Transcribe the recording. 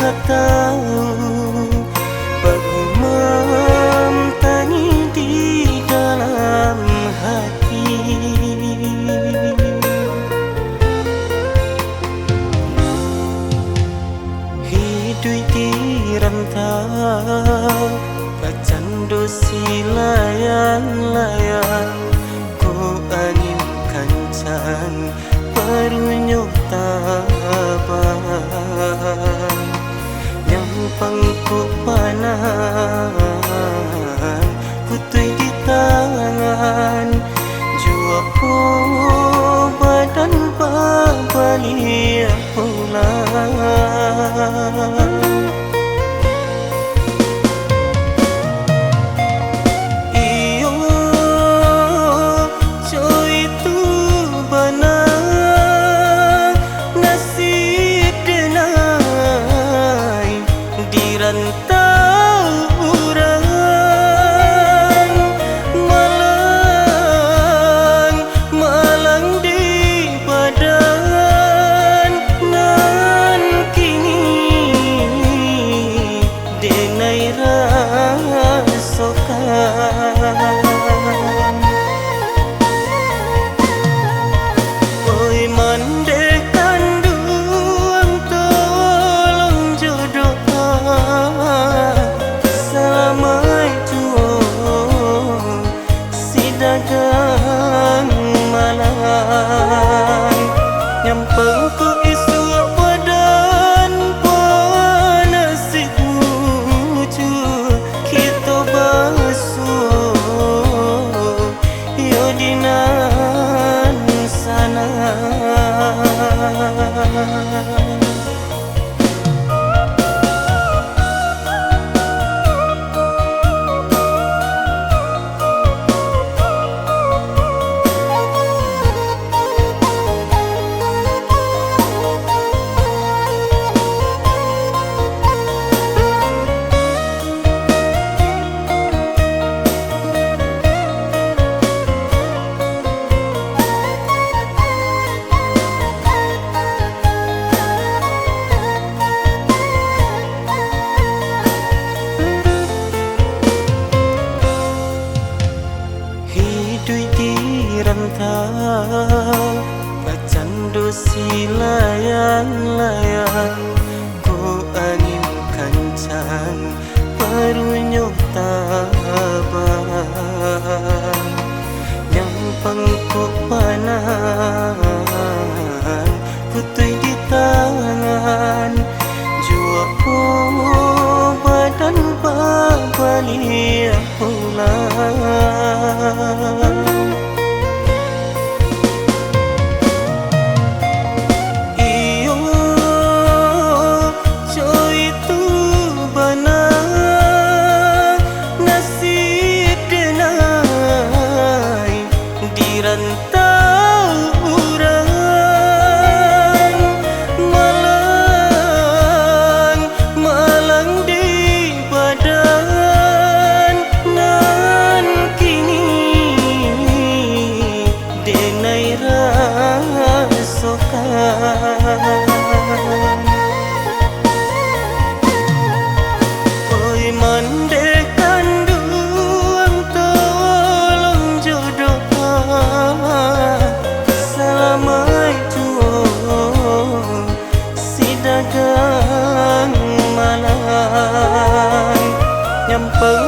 tak tahu bagaimana tani di dalam hati. Hidup di rantau pacandu silayan-layan, ku angin kancang perunyuk tabang, nyampang ku panan putui di tangan, jua ku badan babaliak pulang. Dagang malang nyampeng ku isu badan panasik muju kita basuh yo dinan sana. Pacandu silayan-layan, ku angin kancang perunyuk tabang, nyampang ku panan putui di tangan, jua ku badan babaliak pulang. Oi mandekan duang tolong jodoh salamai tuo si dagang malang nyampeng